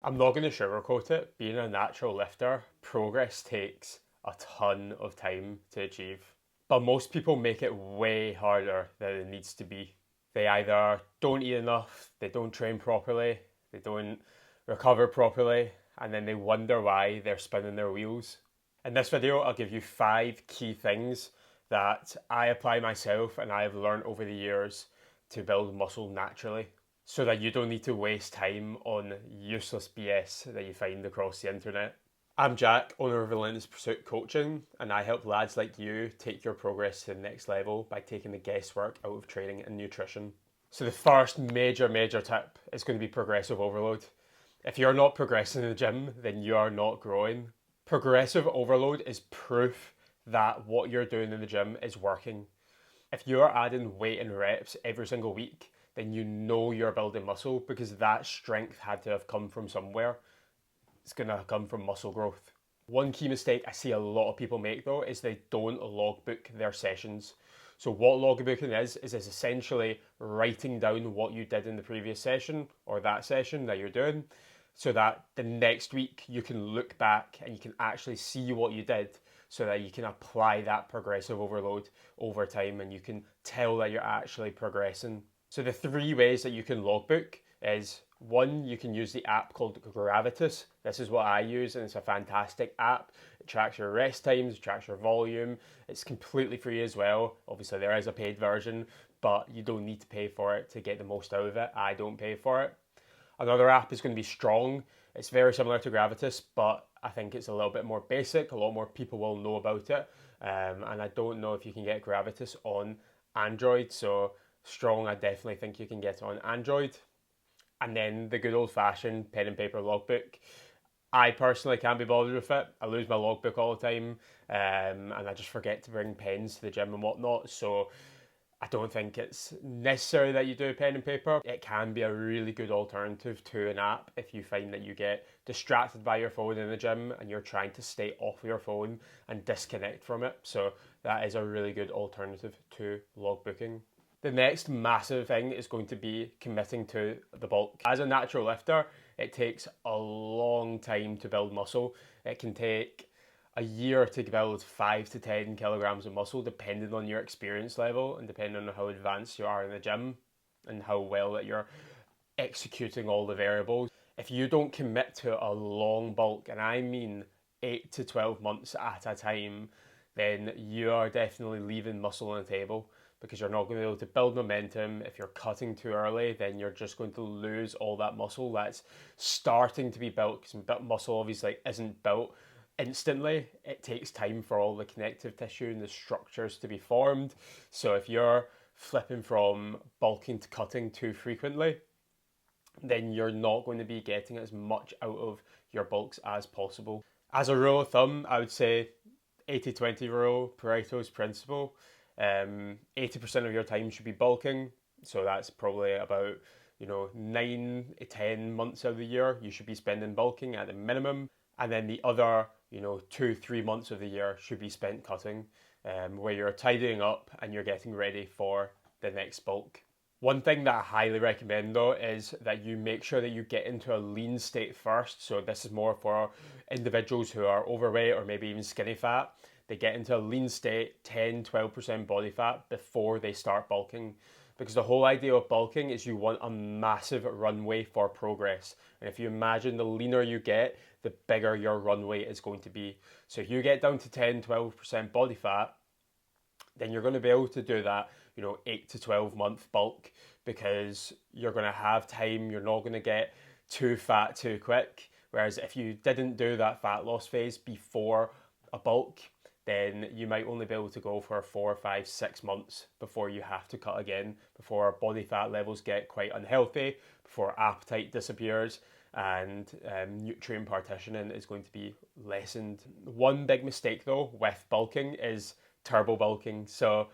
I'm not going to sugarcoat it. Being a natural lifter, progress takes a ton of time to achieve. But most people make it way harder than it needs to be. They either don't eat enough, they don't train properly, they don't recover properly, and then they wonder why they're spinning their wheels. In this video, I'll give you 5 key things that I apply myself and I have learned over the years to build muscle naturally so that you don't need to waste time on useless BS that you find across the internet. I'm Jack, owner of Relentless Pursuit Coaching, and I help lads like you take your progress to the next level by taking the guesswork out of training and nutrition. So the first major tip is going to be progressive overload. If you're not progressing in the gym, then you are not growing. Progressive overload is proof that what you're doing in the gym is working. If you're adding weight and reps every single week, then you know you're building muscle because that strength had to have come from somewhere. It's going to come from muscle growth. One key mistake I see a lot of people make though is they don't logbook their sessions. So what logbooking is essentially writing down what you did in the previous session or that session that you're doing so that the next week you can look back and you can actually see what you did so that you can apply that progressive overload over time and you can tell that you're actually progressing. So the 3 ways that you can logbook is one, you can use the app called Gravitus. This is what I use and it's a fantastic app. It tracks your rest times, it tracks your volume. It's completely free as well. Obviously there is a paid version, but you don't need to pay for it to get the most out of it. I don't pay for it. Another app is going to be Strong. It's very similar to Gravitus, but I think it's a little bit more basic. A lot more people will know about it. And I don't know if you can get Gravitus on Android. So Strong, I definitely think you can get on Android. And then the good old fashioned pen and paper logbook. I personally can't be bothered with it. I lose my logbook all the time, and I just forget to bring pens to the gym and whatnot. So I don't think it's necessary that you do pen and paper. It can be a really good alternative to an app if you find that you get distracted by your phone in the gym and you're trying to stay off your phone and disconnect from it. So that is a really good alternative to logbooking. The next massive thing is going to be committing to the bulk. As a natural lifter, it takes a long time to build muscle. It can take a year to build 5 to 10 kilograms of muscle, depending on your experience level and depending on how advanced you are in the gym and how well that you're executing all the variables. If you don't commit to a long bulk, and I mean 8 to 12 months at a time, then you are definitely leaving muscle on the table because you're not going to be able to build momentum. If you're cutting too early, then you're just going to lose all that muscle that's starting to be built because muscle obviously isn't built instantly. It takes time for all the connective tissue and the structures to be formed. So if you're flipping from bulking to cutting too frequently, then you're not going to be getting as much out of your bulks as possible. As a rule of thumb, I would say 80-20 rule, Pareto's principle. 80% of your time should be bulking. So that's probably about 9 to 10 months of the year you should be spending bulking at the minimum. And then the other 2-3 months of the year should be spent cutting, where you're tidying up and you're getting ready for the next bulk. One thing that I highly recommend though is that you make sure that you get into a lean state first. So this is more for individuals who are overweight or maybe even skinny fat. They get into a lean state, 10-12% body fat before they start bulking. Because the whole idea of bulking is you want a massive runway for progress. And if you imagine the leaner you get, the bigger your runway is going to be. So if you get down to 10-12% body fat, then you're going to be able to do that 8 to 12 month bulk because you're going to have time. You're not going to get too fat too quick. Whereas if you didn't do that fat loss phase before a bulk, then you might only be able to go for 4, 5, 6 months before you have to cut again, before body fat levels get quite unhealthy, before appetite disappears, and nutrient partitioning is going to be lessened. One big mistake though with bulking is turbo bulking. So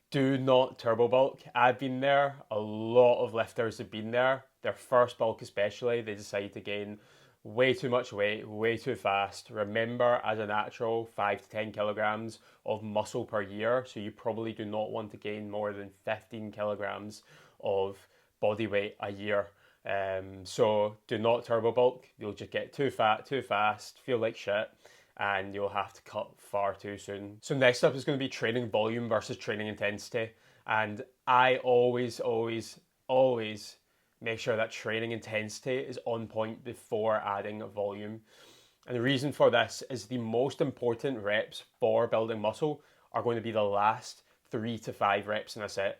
do not turbo bulk. I've been there. A lot of lifters have been there. Their first bulk especially, they decide to gain way too much weight, way too fast. Remember, as a natural, 5 to 10 kilograms of muscle per year. So you probably do not want to gain more than 15 kilograms of body weight a year So do not turbo bulk. You'll just get too fat, too fast, feel like shit, and you'll have to cut far too soon. So next up is going to be training volume versus training intensity. And I always make sure that training intensity is on point before adding volume. And the reason for this is the most important reps for building muscle are going to be the last 3 to 5 reps in a set.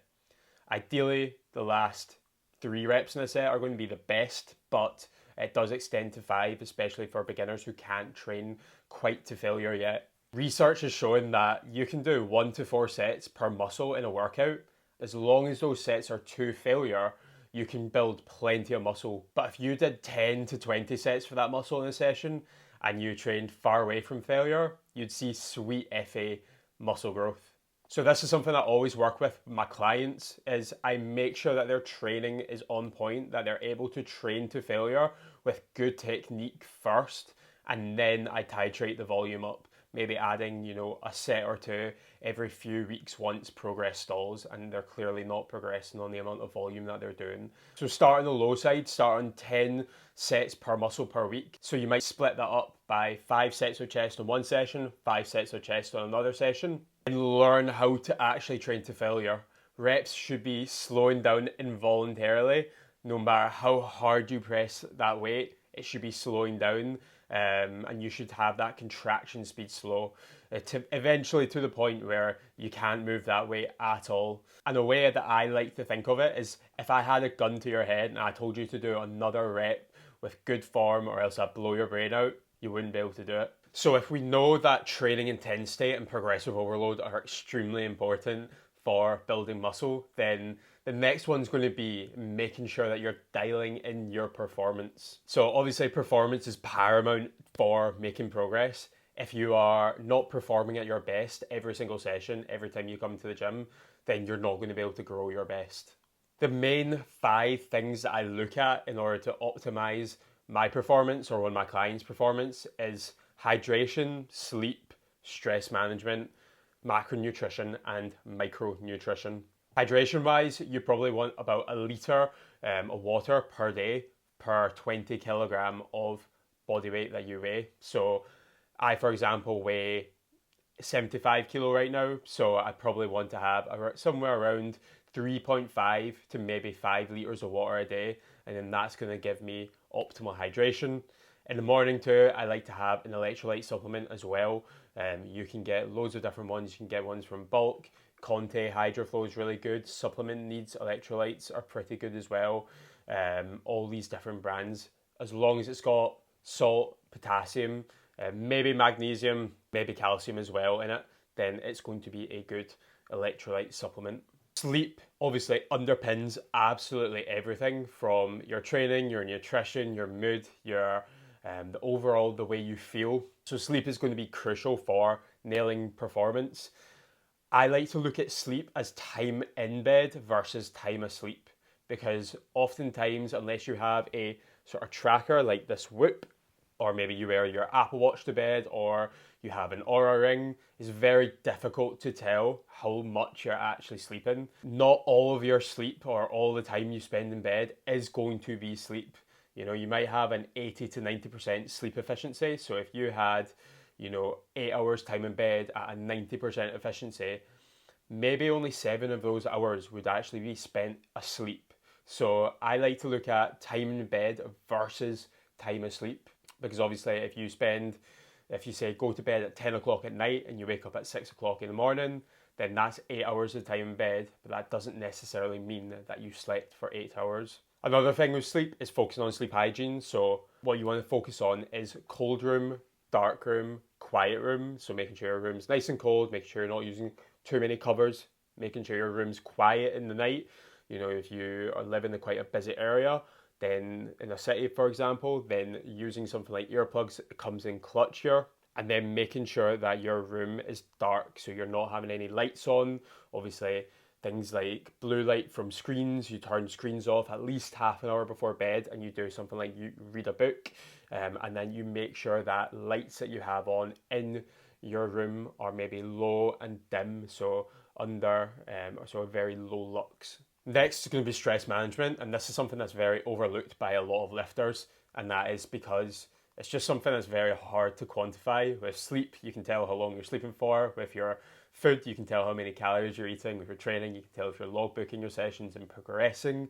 Ideally, the last 3 reps in a set are going to be the best, but it does extend to 5, especially for beginners who can't train quite to failure yet. Research has shown that you can do 1 to 4 sets per muscle in a workout. As long as those sets are to failure, you can build plenty of muscle. But if you did 10 to 20 sets for that muscle in a session and you trained far away from failure, you'd see sweet FA muscle growth. So this is something I always work with my clients is I make sure that their training is on point, that they're able to train to failure with good technique first, and then I titrate the volume up, maybe adding, a set or two every few weeks once progress stalls and they're clearly not progressing on the amount of volume that they're doing. So start on the low side, start on 10 sets per muscle per week. So you might split that up by 5 sets of chest on one session, 5 sets of chest on another session, and learn how to actually train to failure. Reps should be slowing down involuntarily. No matter how hard you press that weight, it should be slowing down. And you should have that contraction speed slow to eventually to the point where you can't move that weight at all. And the way that I like to think of it is if I had a gun to your head and I told you to do another rep with good form or else I'd blow your brain out, you wouldn't be able to do it. So if we know that training intensity and progressive overload are extremely important for building muscle, then the next one's going to be making sure that you're dialing in your performance. So obviously performance is paramount for making progress. If you are not performing at your best every single session, every time you come to the gym, then you're not going to be able to grow your best. The main 5 things that I look at in order to optimize my performance or one of my clients' performance is hydration, sleep, stress management, macronutrition, and micronutrition. Hydration wise, you probably want about a litre of water per day per 20 kilogram of body weight that you weigh. So I, for example, weigh 75 kilo right now, so I probably want to have somewhere around 3.5 to maybe 5 litres of water a day, and then that's going to give me optimal hydration. In the morning too, I like to have an electrolyte supplement as well. You can get loads of different ones. You can get ones from Bulk. Conte HydroFlow is really good. Supplement Needs electrolytes are pretty good as well. All these different brands, as long as it's got salt, potassium, maybe magnesium, maybe calcium as well in it, then it's going to be a good electrolyte supplement. Sleep obviously underpins absolutely everything from your training, your nutrition, your mood, your the way you feel. So sleep is going to be crucial for nailing performance. I like to look at sleep as time in bed versus time asleep, because oftentimes, unless you have a sort of tracker like this Whoop, or maybe you wear your Apple Watch to bed, or you have an Oura Ring, it's very difficult to tell how much you're actually sleeping. Not all of your sleep or all the time you spend in bed is going to be sleep. You might have an 80 to 90% sleep efficiency. So if you had, 8 hours time in bed at a 90% efficiency, maybe only 7 of those hours would actually be spent asleep. So I like to look at time in bed versus time asleep, because obviously if you say go to bed at 10 o'clock at night and you wake up at 6 o'clock in the morning, then that's 8 hours of time in bed, but that doesn't necessarily mean that you slept for 8 hours. Another thing with sleep is focusing on sleep hygiene. So what you want to focus on is cold room, dark room, quiet room. So making sure your room's nice and cold, making sure you're not using too many covers, making sure your room's quiet in the night. If you are living in quite a busy area, then in a city, for example, then using something like earplugs comes in clutch here. And then making sure that your room is dark, so you're not having any lights on. Obviously, things like blue light from screens, you turn screens off at least half an hour before bed, and you do something like you read a book, and then you make sure that lights that you have on in your room are maybe low and dim, so very low lux. Next is going to be stress management, and this is something that's very overlooked by a lot of lifters, and that is because it's just something that's very hard to quantify. With sleep, you can tell how long you're sleeping for. With your food, you can tell how many calories you're eating. With your training, you can tell if you're logbooking your sessions and progressing.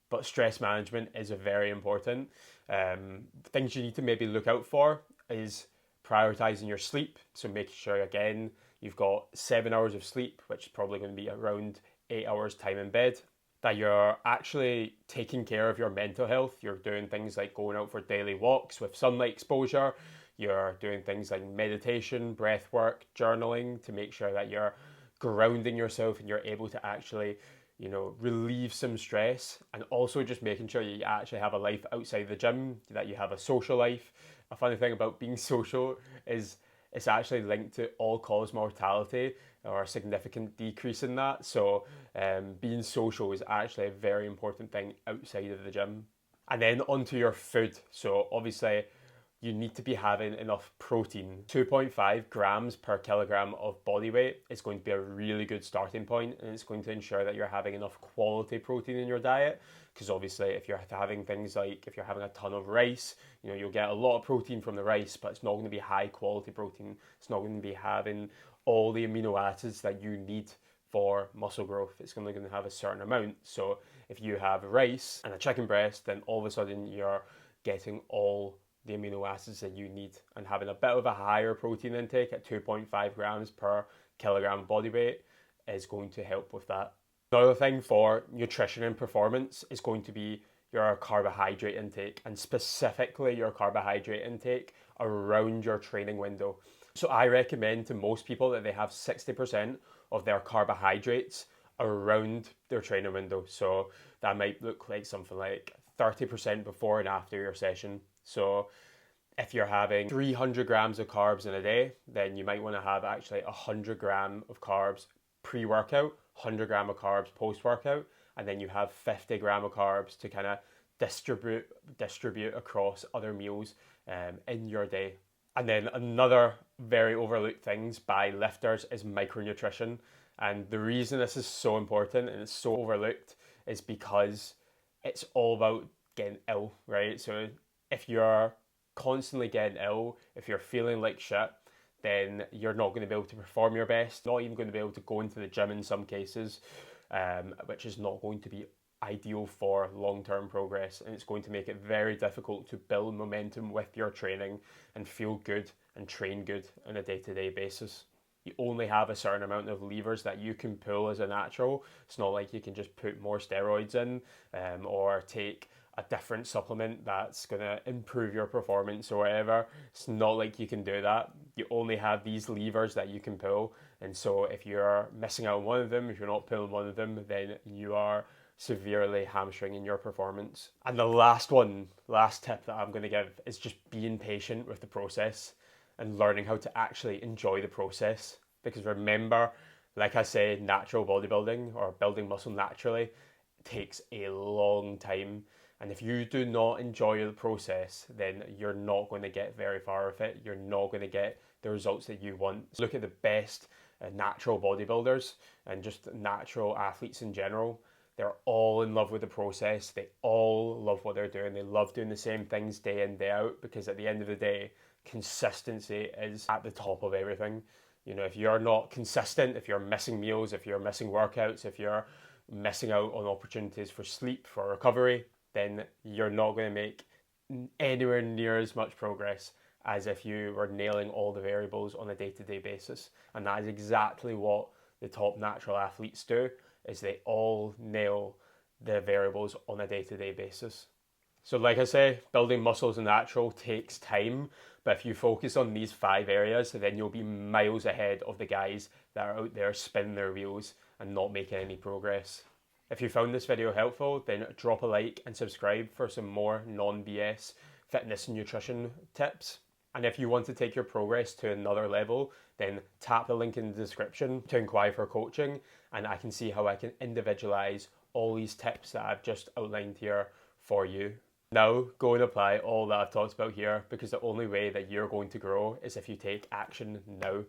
But stress management is very important. Things you need to maybe look out for is prioritizing your sleep. So making sure, again, you've got 7 hours of sleep, which is probably going to be around 8 hours time in bed. That you're actually taking care of your mental health. You're doing things like going out for daily walks with sunlight exposure. You're doing things like meditation, breath work, journaling to make sure that you're grounding yourself and you're able to actually, relieve some stress. And also just making sure you actually have a life outside the gym, that you have a social life. A funny thing about being social is it's actually linked to all-cause mortality or a significant decrease in that. So being social is actually a very important thing outside of the gym. And then onto your food. So obviously you need to be having enough protein. 2.5 grams per kilogram of body weight is going to be a really good starting point, and it's going to ensure that you're having enough quality protein in your diet. Because obviously if you're having things like, if you're having a ton of rice, you'll get a lot of protein from the rice, but it's not going to be high quality protein. It's not going to be having all the amino acids that you need for muscle growth. It's only going to have a certain amount. So if you have rice and a chicken breast, then all of a sudden you're getting all the amino acids that you need, and having a bit of a higher protein intake at 2.5 grams per kilogram body weight is going to help with that. Another thing for nutrition and performance is going to be your carbohydrate intake, and specifically your carbohydrate intake around your training window. So I recommend to most people that they have 60% of their carbohydrates around their training window. So that might look like something like 30% before and after your session. So if you're having 300 grams of carbs in a day, then you might want to have actually 100 gram of carbs pre-workout, 100 gram of carbs post-workout, and then you have 50 gram of carbs to kind of distribute across other meals in your day. And then another very overlooked things by lifters is micronutrition. And the reason this is so important and it's so overlooked is because it's all about getting ill, right? So if you're constantly getting ill, if you're feeling like shit, then you're not going to be able to perform your best, not even going to be able to go into the gym in some cases, which is not going to be ideal for long-term progress, and it's going to make it very difficult to build momentum with your training and feel good and train good on a day-to-day basis. You only have a certain amount of levers that you can pull as a natural. It's not like you can just put more steroids in or take a different supplement that's going to improve your performance or whatever. It's not like you can do that. You only have these levers that you can pull, and so if you're missing out on one of them, if you're not pulling one of them, then you are severely hamstringing your performance. And the last tip that I'm going to give is just being patient with the process and learning how to actually enjoy the process. Because remember, like I say, natural bodybuilding or building muscle naturally takes a long time. And if you do not enjoy the process, then you're not going to get very far with it. You're not going to get the results that you want. So look at the best natural bodybuilders and just natural athletes in general. They're all in love with the process. They all love what they're doing. They love doing the same things day in, day out, because at the end of the day, consistency is at the top of everything. If you're not consistent, if you're missing meals, if you're missing workouts, if you're missing out on opportunities for sleep, for recovery, then you're not going to make anywhere near as much progress as if you were nailing all the variables on a day-to-day basis. And that is exactly what the top natural athletes do, is they all nail the variables on a day-to-day basis. So like I say, building muscles in natural takes time, but if you focus on these 5 areas, then you'll be miles ahead of the guys that are out there spinning their wheels and not making any progress. If you found this video helpful, then drop a like and subscribe for some more non-BS fitness and nutrition tips. And if you want to take your progress to another level, then tap the link in the description to inquire for coaching, and I can see how I can individualize all these tips that I've just outlined here for you. Now, go and apply all that I've talked about here, because the only way that you're going to grow is if you take action now.